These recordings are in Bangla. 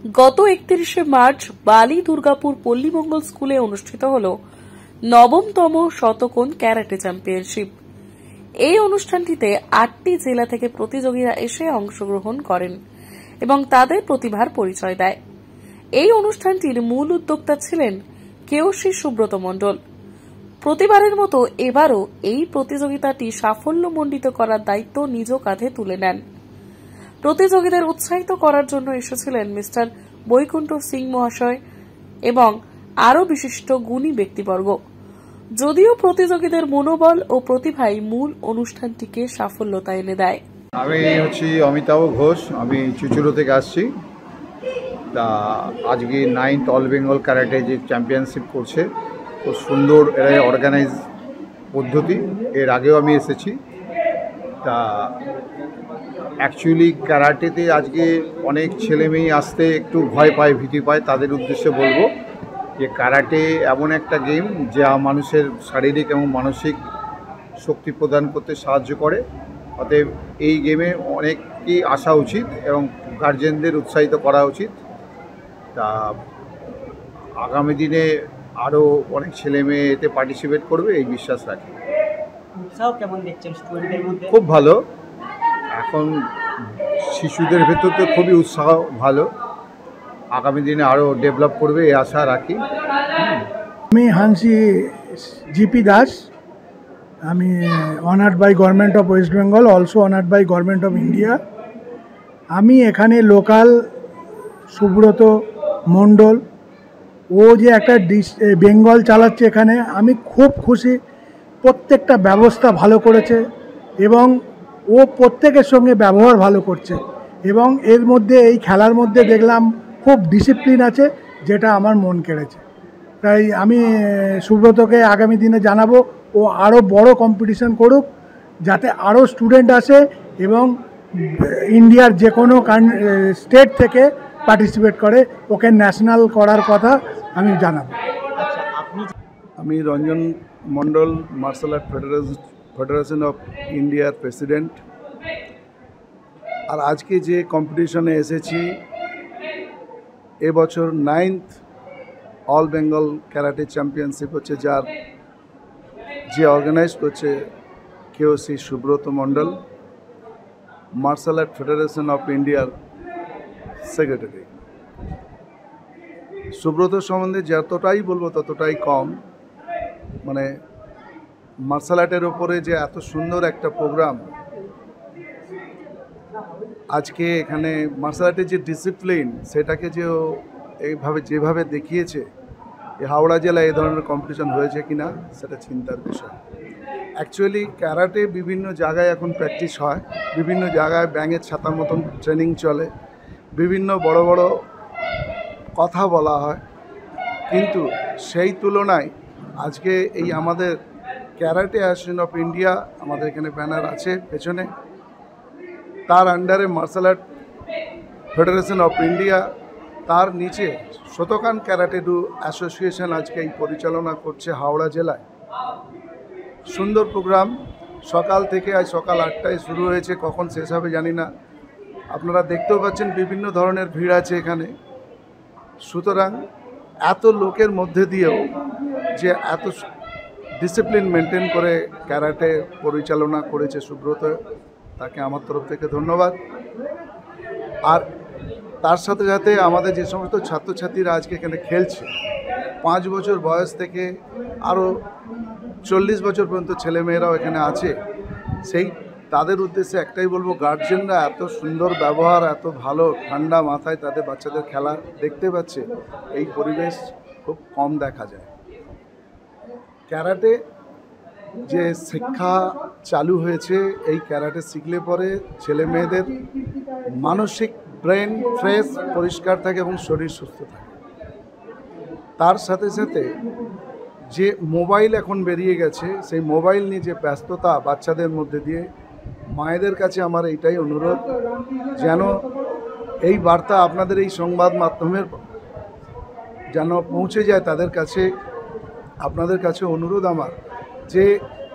গত 31শে মার্চ বালি দুর্গাপুর পল্লীমঙ্গল স্কুলে অনুষ্ঠিত হল নবমতম শতকোণ ক্যারাটে চ্যাম্পিয়নশিপ। এই অনুষ্ঠানটিতে 8টি জেলা থেকে প্রতিযোগীরা এসে অংশগ্রহণ করেন এবং তাদের প্রতিভার পরিচয় দেয়। এই অনুষ্ঠানটির মূল উদ্যোক্তা ছিলেন কেওসি সুব্রত মণ্ডল। প্রতিবারের মতো এবারও এই প্রতিযোগিতাটি সাফল্যমণ্ডিত করার দায়িত্ব নিজ কাঁধে তুলে নেন। প্রতিযোগীদের উৎসাহিত করার জন্য এসেছিলেন মিস্টার বৈকুণ্ঠ সিং মহাশয় এবং আরও বিশিষ্ট গুণী ব্যক্তিবর্গ। যদিও প্রতিযোগীদের মনোবল ও প্রতিভাই মূল অনুষ্ঠানটিকে সাফল্যতা এনে দেয়। আমি হচ্ছি অমিতাভ ঘোষ, আমি চুচুড়ো থেকে আসছি। তা আজকে 9th অল বেঙ্গল ক্যারাটে যে চ্যাম্পিয়নশিপ করছে, খুব সুন্দর এরা অর্গানাইজ পদ্ধতি। এর আগেও আমি এসেছি। তা অ্যাকচুয়ালি ক্যারাটেতে আজকে অনেক ছেলে মেয়ে আসতে একটু ভয় পায়, ভীতি পায়। তাদের উদ্দেশ্যে বলবো যে ক্যারাটে এমন একটা গেম যা মানুষের শারীরিক এবং মানসিক শক্তি প্রদান করতে সাহায্য করে। অতএব এই গেমে অনেকই আসা উচিত এবং গার্জেনদের উৎসাহিত করা উচিত। তা আগামী দিনে আরও অনেক ছেলে মেয়ে এতে পার্টিসিপেট করবে এই বিশ্বাস রাখি। উৎসাহ কেমন দেখছেন স্টুডেন্টদের মধ্যে? খুব ভালো। এখন শিশুদের ভেতর তো খুবই উৎসাহ ভালো। আগামী দিনে আরও ডেভেলপ করবে এই আশা রাখি। আমি হানসি জিপি দাস। আমি honoured by government of West Bengal, also honoured by government of India. আমি এখানে লোকাল সুব্রত মণ্ডল, ও যে একটা বেঙ্গল চালাচ্ছে এখানে, আমি খুব খুশি। প্রত্যেকটা ব্যবস্থা ভালো করেছে এবং ও প্রত্যেকের সঙ্গে ব্যবহার ভালো করছে এবং এর মধ্যে এই খেলার মধ্যে দেখলাম খুব ডিসিপ্লিন আছে, যেটা আমার মন কেড়েছে। তাই আমি সুব্রতকে আগামী দিনে জানাবো ও আরও বড় কম্পিটিশন করুক, যাতে আরও স্টুডেন্ট আসে এবং ইন্ডিয়ার যে কোনো স্টেট থেকে পার্টিসিপেট করে। ওকে ন্যাশনাল করার কথা আমি জানাবো। আমি রঞ্জন মণ্ডল, মার্শাল আর্ট ফেডারেশন অফ ইন্ডিয়ার প্রেসিডেন্ট। আর আজকে যে কম্পিটিশনে এসেছি, এবছর 9th all Bengal karate championship হচ্ছে, যার যে অর্গানাইজ করছে কেওসি Subrata Mondal, martial art federation of ইন্ডিয়ার সেক্রেটারি। সুব্রত সম্বন্ধে যতটাই বলবো ততটাই কম। মানে মার্শাল আর্টের ওপরে যে এত সুন্দর একটা প্রোগ্রাম আজকে এখানে, মার্শাল আর্টের যে ডিসিপ্লিন সেটাকে যে এইভাবে যেভাবে দেখিয়েছে, এই হাওড়া জেলায় এই ধরনের কম্পিটিশন হয়েছে কিনা সেটা চিন্তার বিষয়। অ্যাকচুয়ালি ক্যারাটে বিভিন্ন জায়গায় এখন প্র্যাকটিস হয়, বিভিন্ন জায়গায় ব্যাঙের ছাতার মতন ট্রেনিং চলে, বিভিন্ন বড় বড় কথা বলা হয়, কিন্তু সেই তুলনায় আজকে এই আমাদের ক্যারাটে অ্যাসোসিয়েশন অফ ইন্ডিয়া, আমাদের এখানে ব্যানার আছে পেছনে, তার আন্ডারে martial art federation of India, তার নিচে শতকান ক্যারাটে ডু অ্যাসোসিয়েশন আজকে এই পরিচালনা করছে হাওড়া জেলায়। সুন্দর প্রোগ্রাম। সকাল থেকে, আজ সকাল 8টায় শুরু হয়েছে, কখন শেষ হবে জানি না। আপনারা দেখতেও পাচ্ছেন বিভিন্ন ধরনের ভিড় আছে এখানে। সুতরাং এত লোকের মধ্যে দিয়েও যে এত ডিসিপ্লিন মেনটেন করে ক্যারাটে পরিচালনা করেছে সুব্রত, তাকে আমার তরফ থেকে ধন্যবাদ। আর তার সাথে সাথে আমাদের যে সমস্ত ছাত্রছাত্রীরা আজকে এখানে খেলছে, 5 বছর বয়স থেকে আরও 40 বছর পর্যন্ত ছেলেমেয়েরাও এখানে আছে, সেই তাদের উদ্দেশ্যে একটাই বলবো, গার্জেনরা এত সুন্দর ব্যবহার, এত ভালো ঠান্ডা মাথায় তাদের বাচ্চাদের খেলা দেখতে পাচ্ছে, এই পরিবেশ খুব কম দেখা যায়। ক্যারাটে যে শিক্ষা চালু হয়েছে, এই ক্যারাটে শিখলে পরে ছেলে মেয়েদের মানসিক ব্রেন ফ্রেশ, পরিষ্কার থাকে এবং শরীর সুস্থ থাকে। তার সাথে সাথে যে মোবাইল এখন বেরিয়ে গেছে, সেই মোবাইল নিয়ে যে ব্যস্ততা বাচ্চাদের মধ্যে দিয়ে, মায়েদের কাছে আমার এইটাই অনুরোধ, যেন এই বার্তা আপনাদের এই সংবাদ মাধ্যমের যেন পৌঁছে যায় তাদের কাছে। আপনাদের কাছে অনুরোধ আমার, যে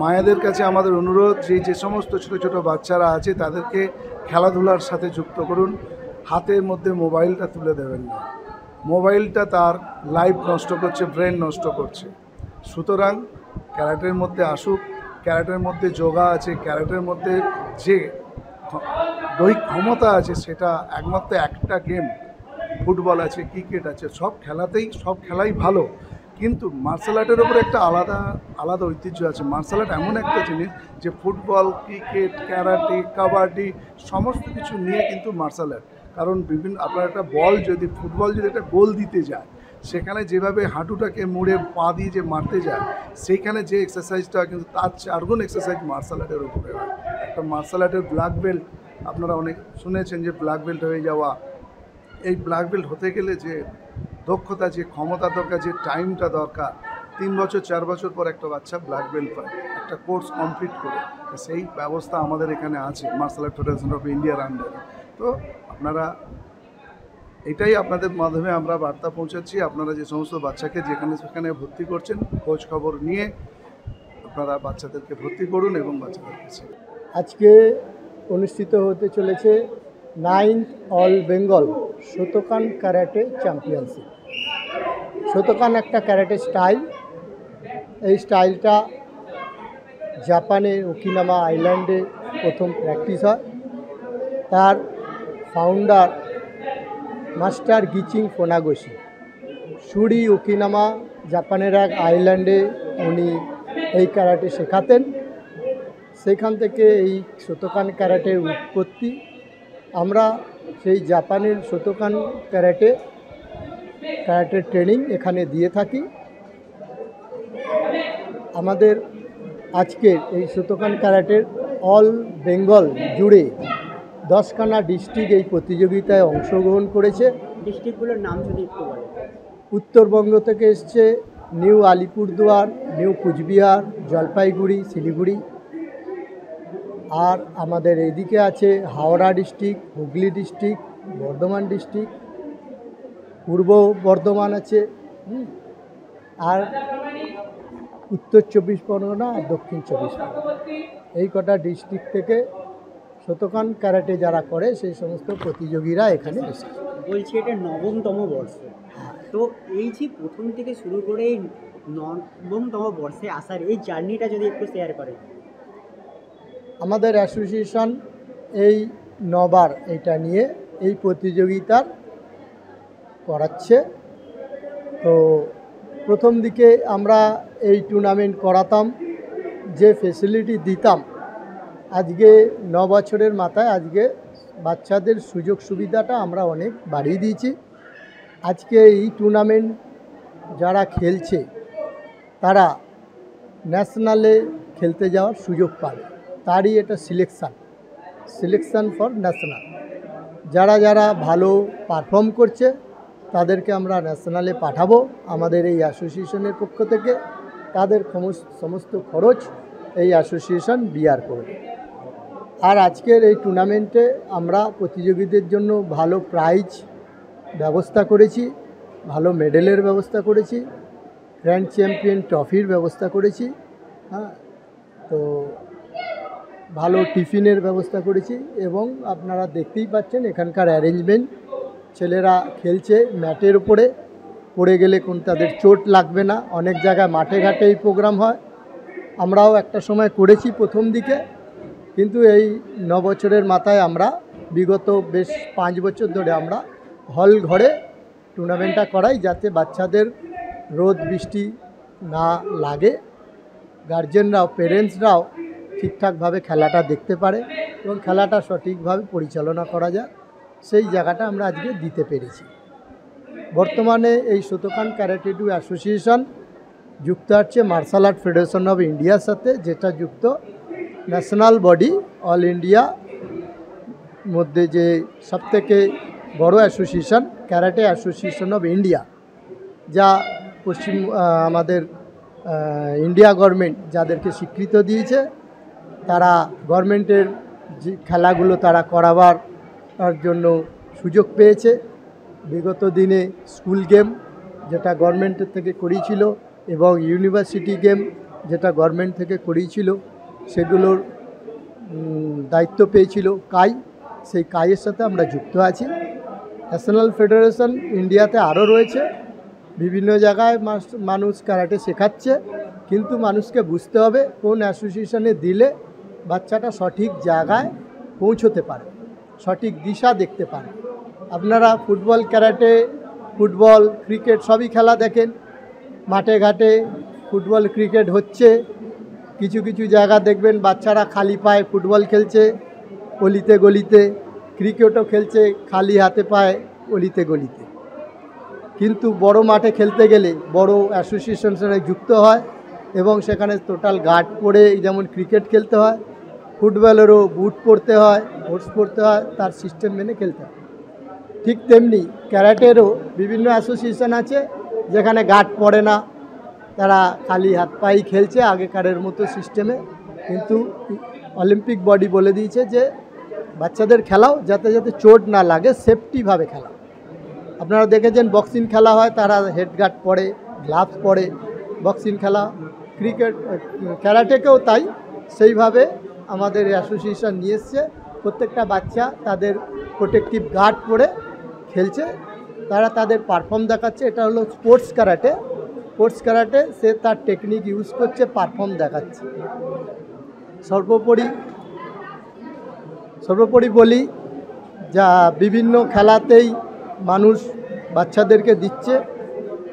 মায়েদের কাছে আমাদের অনুরোধ, যে সমস্ত ছোট ছোট বাচ্চারা আছে তাদেরকে খেলাধুলার সাথে যুক্ত করুন। হাতের মধ্যে মোবাইলটা তুলে দেবেন না। মোবাইলটা তার লাইফ নষ্ট করছে, ব্রেন নষ্ট করছে। সুতরাং ক্যারাটের মধ্যে আসুক, ক্যারাটের মধ্যে যোগা আছে, ক্যারাটের মধ্যে যে দৈহিক ক্ষমতা আছে সেটা একমাত্র একটা গেম। ফুটবল আছে, ক্রিকেট আছে, সব খেলাই ভালো, কিন্তু মার্শাল আর্টের ওপর একটা আলাদা ঐতিহ্য আছে। মার্শাল আর্ট এমন একটা জিনিস যে ফুটবল, ক্রিকেট, ক্যারাটে, কাবাডি সমস্ত কিছু নিয়ে কিন্তু মার্শাল আর্ট। কারণ আপনার একটা ফুটবল যদি একটা গোল দিতে যায়, সেখানে যেভাবে হাঁটুটাকে মুড়ে পা দিয়ে যে মারতে যায়, সেইখানে যে এক্সারসাইজটা কিন্তু তার 4 গুণ এক্সারসাইজ মার্শাল আর্টের উপরে হয়। একটা মার্শাল আর্টের ব্ল্যাক বেল্ট আপনারা অনেক শুনেছেন যে ব্ল্যাক বেল্ট হয়ে যাওয়া, এই ব্ল্যাক বেল্ট হতে গেলে যে দক্ষতা, যে ক্ষমতা দরকার, যে টাইমটা দরকার, 3 বছর 4 বছর পর একটা বাচ্চা ব্ল্যাক বেল্ট পায় একটা কোর্স কমপ্লিট করে। সেই ব্যবস্থা আমাদের এখানে আছে মার্শাল আর্ট ফেডারেশন অফ ইন্ডিয়ার আন্ডারে। তো আপনারা এটাই আপনাদের মাধ্যমে আমরা বার্তা পৌঁছাচ্ছি, আপনারা যে সমস্ত বাচ্চাকে যেখানে সেখানে ভর্তি করছেন, খোঁজ খবর নিয়ে আপনারা বাচ্চাদেরকে ভর্তি করুন এবং বাচ্চাদেরকে শেখান। আজকে অনুষ্ঠিত হতে চলেছে 9th all Bengal শোতোকান karate championship. শোতোকান একটা ক্যারাটে স্টাইল। এই স্টাইলটা জাপানের ওকিনামা আইল্যান্ডে প্রথম প্র্যাকটিস হয়। তার ফাউন্ডার মাস্টার গিচিং ফোনাগোশি সুরি ওকিনামা জাপানের এক আইল্যান্ডে উনি এই ক্যারাটে শেখাতেন। সেইখান থেকে এই শোতোকান ক্যারাটের উৎপত্তি। আমরা সেই জাপানের শোতোকান ক্যারাটের ট্রেনিং এখানে দিয়ে থাকি। আমাদের আজকের এই শোতোকান ক্যারাটের অল বেঙ্গল জুড়ে 10খানা ডিস্ট্রিক্ট এই প্রতিযোগিতায় অংশগ্রহণ করেছে। ডিস্ট্রিক্টগুলোর নাম যদি একটু বলেন। উত্তরবঙ্গ থেকে এসছে নিউ আলিপুরদুয়ার, নিউ কুচবিহার, জলপাইগুড়ি, শিলিগুড়ি। আর আমাদের এইদিকে আছে Howrah district, Hooghly district, Bardhaman district, পূর্ব বর্ধমান আছে, আর উত্তর 24 পরগনা আর দক্ষিণ 24 পরগনা। এই কটা ডিস্ট্রিক্ট থেকে শোতোকান ক্যারাটে যারা করে সেই সমস্ত প্রতিযোগীরা এখানে এসেছে। বলছি এটা 9তম বর্ষ, তো এই যে প্রথম থেকে শুরু করে এই 9তম বর্ষে আসার এই জার্নিটা যদি একটু শেয়ার করেন। আমাদের অ্যাসোসিয়েশন এই 9বার এটা নিয়ে এই প্রতিযোগিতার করাচ্ছে। তো প্রথম দিকে আমরা এই টুর্নামেন্ট করাতাম, যে ফেসিলিটি দিতাম, আজকে 9 বছরের মাথায় আজকে বাচ্চাদের সুযোগ সুবিধাটা আমরা অনেক বাড়িয়ে দিয়েছি। আজকে এই টুর্নামেন্ট যারা খেলছে তারা ন্যাশনালে খেলতে যাওয়ার সুযোগ পাবে। তারই এটা সিলেকশান ফর ন্যাশনাল। যারা ভালো পারফর্ম করছে তাদেরকে আমরা ন্যাশনালে পাঠাবো আমাদের এই অ্যাসোসিয়েশনের পক্ষ থেকে। তাদের সমস্ত খরচ এই অ্যাসোসিয়েশন বিয়ার করবে। আর আজকের এই টুর্নামেন্টে আমরা প্রতিযোগীদের জন্য ভালো প্রাইজ ব্যবস্থা করেছি, ভালো মেডেলের ব্যবস্থা করেছি, গ্র্যান্ড চ্যাম্পিয়ন ট্রফির ব্যবস্থা করেছি। হ্যাঁ, তো ভালো টিফিনের ব্যবস্থা করেছি এবং আপনারা দেখতেই পাচ্ছেন এখানকার অ্যারেঞ্জমেন্ট। ছেলেরা খেলছে ম্যাটের উপরে, পড়ে গেলে তাদের চোট লাগবে না। অনেক জায়গায় মাঠে ঘাটে এই প্রোগ্রাম হয়, আমরাও একটা সময় করেছি প্রথম দিকে, কিন্তু এই 9 বছরের মাথায় আমরা বিগত বেশ 5 বছর ধরে আমরা হল ঘরে টুর্নামেন্টটা করাই, যাতে বাচ্চাদের রোদ বৃষ্টি না লাগে, গার্জেনরাও পেরেন্টসরাও ঠিকঠাকভাবে খেলাটা দেখতে পারে এবং খেলাটা সঠিকভাবে পরিচালনা করা যায়, সেই জায়গাটা আমরা আজকে দিতে পেরেছি। বর্তমানে এই শোতোকান ক্যারাটে ডু অ্যাসোসিয়েশন যুক্ত আছে মার্শাল আর্ট ফেডারেশন অফ ইন্ডিয়ার সাথে, যেটা যুক্ত ন্যাশনাল বডি অল ইন্ডিয়া মধ্যে যে সবথেকে বড় association karate association of India, যা আমাদের ইন্ডিয়া গভর্নমেন্ট যাদেরকে স্বীকৃত দিয়েছে। তারা গভর্নমেন্টের যে খেলাগুলো তারা করাবার জন্য সুযোগ পেয়েছে। বিগত দিনে স্কুল গেম যেটা গভর্নমেন্টের থেকে করিয়েছিল এবং ইউনিভার্সিটি গেম যেটা গভর্নমেন্ট থেকে করিয়েছিল, সেগুলোর দায়িত্ব পেয়েছিল কাই। সেই কাইয়ের সাথে আমরা যুক্ত আছি। ন্যাশনাল ফেডারেশন ইন্ডিয়াতে আরও রয়েছে, বিভিন্ন জায়গায় মানুষ ক্যারাটে শেখাচ্ছে, কিন্তু মানুষকে বুঝতে হবে কোন অ্যাসোসিয়েশনে দিলে বাচ্চাটা সঠিক জায়গায় পৌঁছতে পারে, সঠিক দিশা দেখতে পারে। আপনারা ফুটবল, ক্যারাটে, ফুটবল, ক্রিকেট সবই খেলা দেখেন, মাঠে ঘাটে ফুটবল ক্রিকেট হচ্ছে, কিছু কিছু জায়গা দেখবেন বাচ্চারা খালি পায়ে ফুটবল খেলছে অলিতে গলিতে, ক্রিকেটও খেলছে খালি হাতে পায়ে অলিতে গলিতে। কিন্তু বড় মাঠে খেলতে গেলে বড় অ্যাসোসিয়েশনের সঙ্গে যুক্ত হয় এবং সেখানে টোটাল গার্ড পরে যেমন ক্রিকেট খেলতে হয়, ফুটবলেরও বুট পরতে হয়, কোর্স পরতে হয়, তার সিস্টেম মেনে খেলতে হয়। ঠিক তেমনি ক্যারাটেরও বিভিন্ন অ্যাসোসিয়েশন আছে যেখানে গার্ড পরে না, তারা খালি হাত পাই খেলছে আগেকারের মতো সিস্টেমে। কিন্তু অলিম্পিক বডি বলে দিয়েছে যে বাচ্চাদের খেলাও যাতে যাতে চোট না লাগে, সেফটিভাবে খেলা। আপনারা দেখেছেন বক্সিং খেলা হয়, তারা হেডগার্ড পরে, গ্লাভস পরে বক্সিং খেলা, ক্রিকেট, ক্যারাটেকেও তাই সেইভাবে আমাদের অ্যাসোসিয়েশন নিয়ে এসছে। প্রত্যেকটা বাচ্চা তাদের প্রোটেক্টিভ গার্ড পরে খেলছে, তারা তাদের পারফর্ম দেখাচ্ছে। এটা হলো স্পোর্টস ক্যারাটে। স্পোর্টস ক্যারাটে সে তার টেকনিক ইউজ করছে, পারফর্ম দেখাচ্ছে। সর্বোপরি বলি যা বিভিন্ন খেলাতেই মানুষ বাচ্চাদেরকে দিচ্ছে,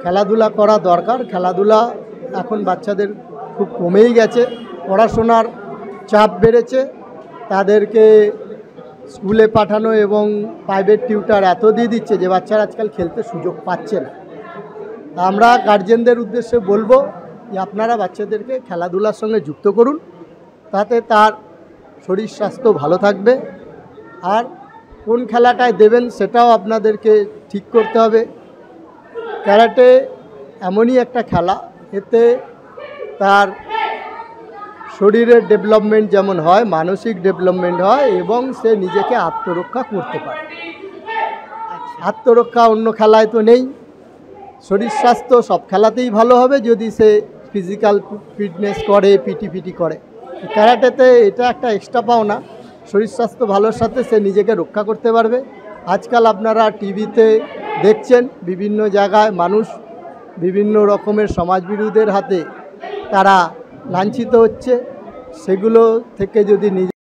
খেলাধুলা করা দরকার। খেলাধুলা এখন বাচ্চাদের খুব কমেই গেছে, পড়াশোনার চাপ বেড়েছে, তাদেরকে স্কুলে পাঠানো এবং প্রাইভেট টিউটার এত দিয়ে দিচ্ছে যে বাচ্চারা আজকাল খেলতে সুযোগ পাচ্ছে না। আমরা গার্জেনদের উদ্দেশ্যে বলবো যে আপনারা বাচ্চাদেরকে খেলাধুলার সঙ্গে যুক্ত করুন, তাতে তার শরীর স্বাস্থ্য ভালো থাকবে। আর কোন খেলাটায় দেবেন সেটাও আপনাদেরকে ঠিক করতে হবে। ক্যারাটে এমনই একটা খেলা, এতে তার শরীরের ডেভেলপমেন্ট যেমন হয়, মানসিক ডেভেলপমেন্ট হয় এবং সে নিজেকে আত্মরক্ষা করতে পারে। আত্মরক্ষা অন্য খেলায় তো নেই। শরীর স্বাস্থ্য সব খেলাতেই ভালো হবে যদি সে ফিজিক্যাল ফিটনেস করে, পিটি করে। ক্যারাটেতে এটা একটা এক্সট্রা পাওনা, শরীর স্বাস্থ্য ভালোর সাথে সে নিজেকে রক্ষা করতে পারবে। আজকাল আপনারা টিভিতে দেখছেন বিভিন্ন জায়গায় মানুষ বিভিন্ন রকমের সমাজবিরোধীদের হাতে তারা লাঞ্ছিত হচ্ছে, সেগুলো থেকে যদি নিজে